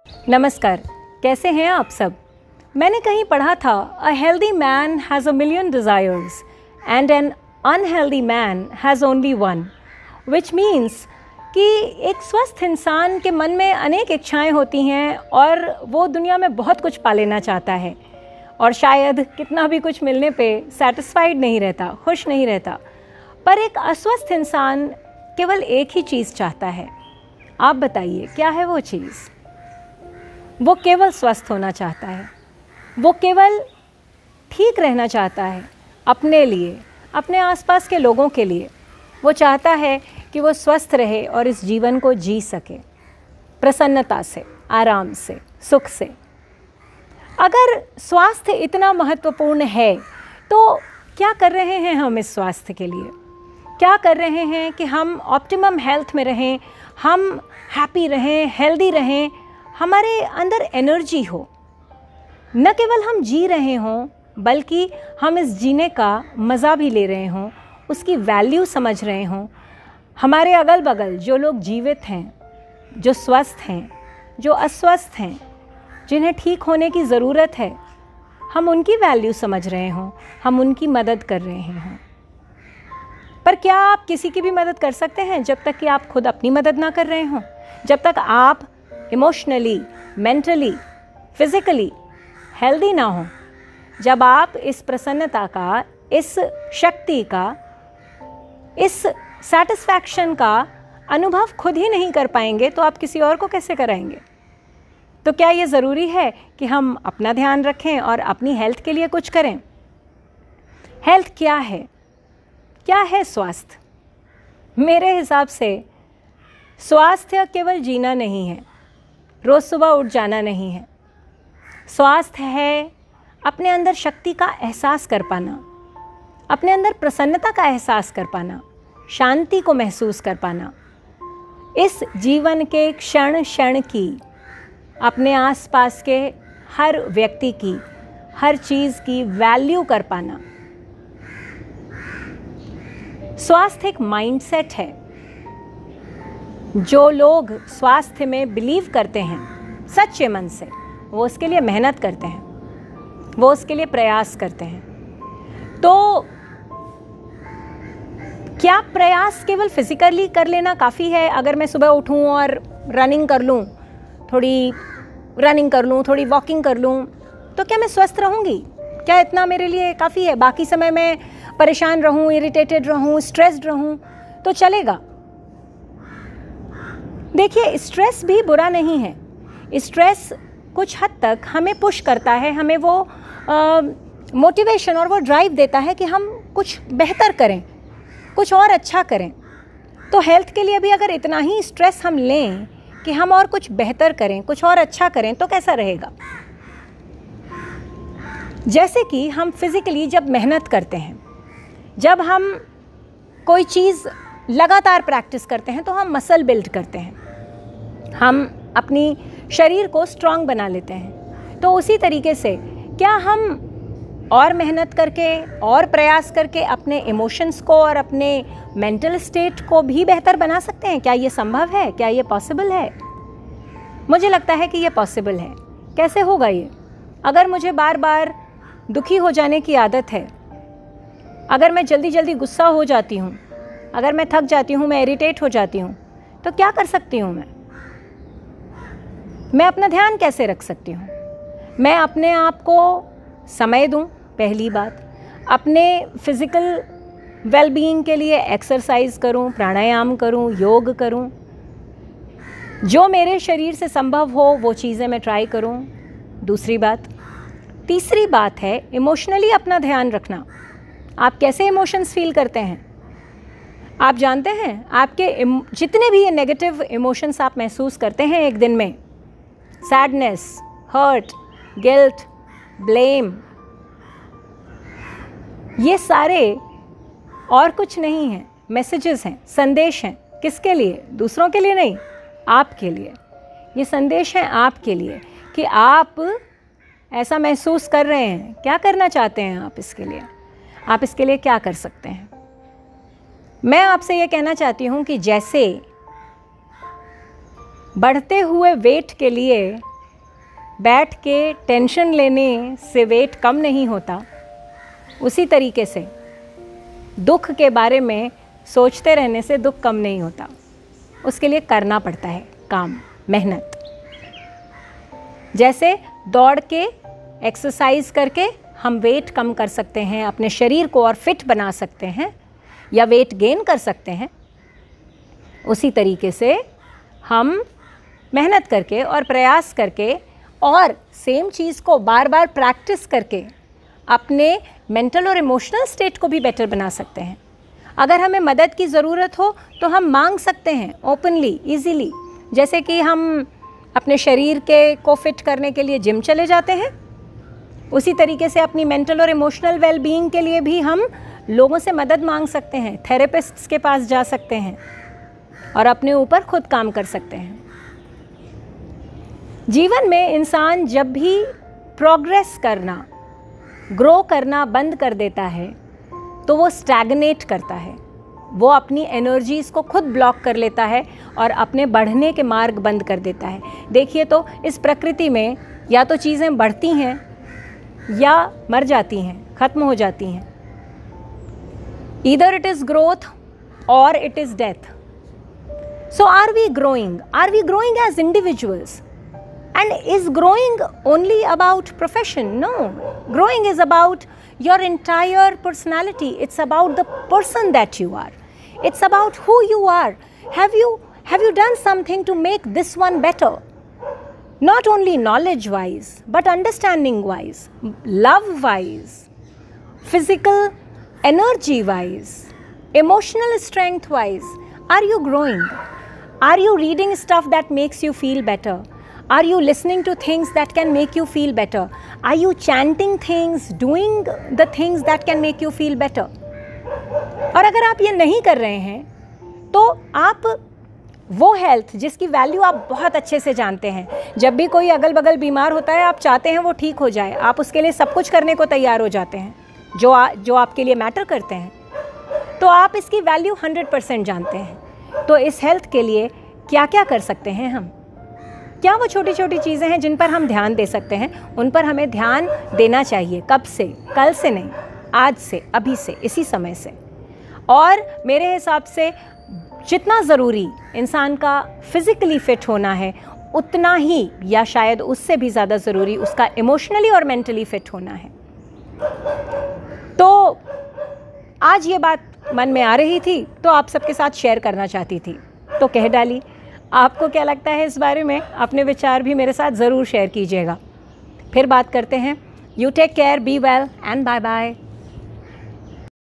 नमस्कार, कैसे हैं आप सब। मैंने कहीं पढ़ा था, a healthy man has a million desires and N unhealthy man has only one, which means कि एक स्वस्थ इंसान के मन में अनेक इच्छाएं होती हैं और वो दुनिया में बहुत कुछ पा लेना चाहता है और शायद कितना भी कुछ मिलने पे सेटिस्फाइड नहीं रहता, खुश नहीं रहता। पर एक अस्वस्थ इंसान केवल एक ही चीज़ चाहता है। आप बताइए, क्या है वो चीज़? वो केवल स्वस्थ होना चाहता है, वो केवल ठीक रहना चाहता है अपने लिए, अपने आसपास के लोगों के लिए। वो चाहता है कि वो स्वस्थ रहे और इस जीवन को जी सके प्रसन्नता से, आराम से, सुख से। अगर स्वास्थ्य इतना महत्वपूर्ण है तो क्या कर रहे हैं हम इस स्वास्थ्य के लिए? क्या कर रहे हैं कि हम ऑप्टिमम हेल्थ में रहें, हम हैप्पी रहें, हेल्दी रहें, हमारे अंदर एनर्जी हो, न केवल हम जी रहे हों बल्कि हम इस जीने का मज़ा भी ले रहे हों, उसकी वैल्यू समझ रहे हों। हमारे अगल बगल जो लोग जीवित हैं, जो स्वस्थ हैं, जो अस्वस्थ हैं, जिन्हें ठीक होने की ज़रूरत है, हम उनकी वैल्यू समझ रहे हों, हम उनकी मदद कर रहे हों। पर क्या आप किसी की भी मदद कर सकते हैं जब तक कि आप खुद अपनी मदद ना कर रहे हों? जब तक आप इमोशनली, मेंटली, फिज़िकली हेल्दी ना हो, जब आप इस प्रसन्नता का, इस शक्ति का, इस सेटिस्फैक्शन का अनुभव खुद ही नहीं कर पाएंगे तो आप किसी और को कैसे कराएंगे? तो क्या ये ज़रूरी है कि हम अपना ध्यान रखें और अपनी हेल्थ के लिए कुछ करें? हेल्थ क्या है? क्या है स्वास्थ्य? मेरे हिसाब से स्वास्थ्य केवल जीना नहीं है, रोज़ सुबह उठ जाना नहीं है। स्वास्थ्य है अपने अंदर शक्ति का एहसास कर पाना, अपने अंदर प्रसन्नता का एहसास कर पाना, शांति को महसूस कर पाना, इस जीवन के क्षण क्षण की, अपने आसपास के हर व्यक्ति की, हर चीज़ की वैल्यू कर पाना। स्वास्थ्य एक माइंडसेट है। जो लोग स्वास्थ्य में बिलीव करते हैं सच्चे मन से, वो उसके लिए मेहनत करते हैं, वो उसके लिए प्रयास करते हैं। तो क्या प्रयास केवल फिजिकली कर लेना काफ़ी है? अगर मैं सुबह उठूं और रनिंग कर लूं, थोड़ी रनिंग कर लूं, थोड़ी वॉकिंग कर लूं, तो क्या मैं स्वस्थ रहूंगी? क्या इतना मेरे लिए काफ़ी है? बाकी समय मैं परेशान रहूं, इरिटेटेड रहूं, स्ट्रेस्ड रहूं तो चलेगा? देखिए, स्ट्रेस भी बुरा नहीं है। स्ट्रेस कुछ हद तक हमें पुश करता है, हमें वो मोटिवेशन और वो ड्राइव देता है कि हम कुछ बेहतर करें, कुछ और अच्छा करें। तो हेल्थ के लिए भी अगर इतना ही स्ट्रेस हम लें कि हम और कुछ बेहतर करें, कुछ और अच्छा करें, तो कैसा रहेगा? जैसे कि हम फिज़िकली जब मेहनत करते हैं, जब हम कोई चीज़ लगातार प्रैक्टिस करते हैं तो हम मसल बिल्ड करते हैं, हम अपनी शरीर को स्ट्रांग बना लेते हैं। तो उसी तरीके से क्या हम और मेहनत करके और प्रयास करके अपने इमोशंस को और अपने मेंटल स्टेट को भी बेहतर बना सकते हैं? क्या ये संभव है? क्या ये पॉसिबल है? मुझे लगता है कि ये पॉसिबल है। कैसे होगा ये? अगर मुझे बार बार दुखी हो जाने की आदत है, अगर मैं जल्दी जल्दी गुस्सा हो जाती हूँ, अगर मैं थक जाती हूँ, मैं इरिटेट हो जाती हूँ, तो क्या कर सकती हूँ मैं अपना ध्यान कैसे रख सकती हूँ? मैं अपने आप को समय दूँ, पहली बात। अपने फिज़िकल वेलबीइंग के लिए एक्सरसाइज करूँ, प्राणायाम करूँ, योग करूँ, जो मेरे शरीर से संभव हो वो चीज़ें मैं ट्राई करूँ। दूसरी बात। तीसरी बात है इमोशनली अपना ध्यान रखना। आप कैसे इमोशंस फील करते हैं? आप जानते हैं, आपके जितने भी ये नेगेटिव इमोशंस आप महसूस करते हैं एक दिन में, सैडनेस, हर्ट, गिल्ट, ब्लेम, ये सारे और कुछ नहीं हैं, मैसेजेस हैं, संदेश हैं। किसके लिए? दूसरों के लिए नहीं, आपके लिए। ये संदेश हैं आपके लिए कि आप ऐसा महसूस कर रहे हैं। क्या करना चाहते हैं आप इसके लिए? आप इसके लिए क्या कर सकते हैं? मैं आपसे ये कहना चाहती हूँ कि जैसे बढ़ते हुए वेट के लिए बैठ के टेंशन लेने से वेट कम नहीं होता, उसी तरीके से दुख के बारे में सोचते रहने से दुख कम नहीं होता। उसके लिए करना पड़ता है काम, मेहनत। जैसे दौड़ के, एक्सरसाइज करके हम वेट कम कर सकते हैं, अपने शरीर को और फिट बना सकते हैं या वेट गेन कर सकते हैं, उसी तरीके से हम मेहनत करके और प्रयास करके और सेम चीज़ को बार बार प्रैक्टिस करके अपने मेंटल और इमोशनल स्टेट को भी बेटर बना सकते हैं। अगर हमें मदद की ज़रूरत हो तो हम मांग सकते हैं ओपनली, इजीली। जैसे कि हम अपने शरीर को फिट करने के लिए जिम चले जाते हैं, उसी तरीके से अपनी मेंटल और इमोशनल वेलबीइंग के लिए भी हम लोगों से मदद मांग सकते हैं, थेरेपिस्ट्स के पास जा सकते हैं और अपने ऊपर खुद काम कर सकते हैं। जीवन में इंसान जब भी प्रोग्रेस करना, ग्रो करना बंद कर देता है तो वो स्टैग्नेट करता है, वो अपनी एनर्जीज़ को खुद ब्लॉक कर लेता है और अपने बढ़ने के मार्ग बंद कर देता है। देखिए तो इस प्रकृति में या तो चीज़ें बढ़ती हैं या मर जाती हैं, ख़त्म हो जाती हैं। ईदर इट इज़ ग्रोथ और it is death. So are we growing as individuals? And is growing only about profession? No. Growing is about your entire personality. It's about the person that you are. It's about who you are. Have you done something to make this one better? Not only knowledge-wise, but understanding-wise, love-wise, physical energy-wise, emotional strength-wise. Are you growing? Are you reading stuff that makes you feel better? Are you listening to things that can make you feel better? Are you chanting things, doing the things that can make you feel better? और अगर आप ये नहीं कर रहे हैं तो आप वो हेल्थ जिसकी वैल्यू आप बहुत अच्छे से जानते हैं, जब भी कोई अगल बगल बीमार होता है आप चाहते हैं वो ठीक हो जाए, आप उसके लिए सब कुछ करने को तैयार हो जाते हैं जो आपके लिए मैटर करते हैं, तो आप इसकी वैल्यू 100% जानते हैं। तो इस हेल्थ के लिए क्या क्या कर सकते हैं हम? क्या वो छोटी छोटी चीज़ें हैं जिन पर हम ध्यान दे सकते हैं? उन पर हमें ध्यान देना चाहिए। कब से? कल से नहीं, आज से, अभी से, इसी समय से। और मेरे हिसाब से जितना ज़रूरी इंसान का फिज़िकली फिट होना है, उतना ही या शायद उससे भी ज़्यादा ज़रूरी उसका इमोशनली और मेंटली फिट होना है। तो आज ये बात मन में आ रही थी तो आप सबके साथ शेयर करना चाहती थी, तो कह डाली। आपको क्या लगता है इस बारे में? अपने विचार भी मेरे साथ ज़रूर शेयर कीजिएगा। फिर बात करते हैं। You take care, be well and bye bye.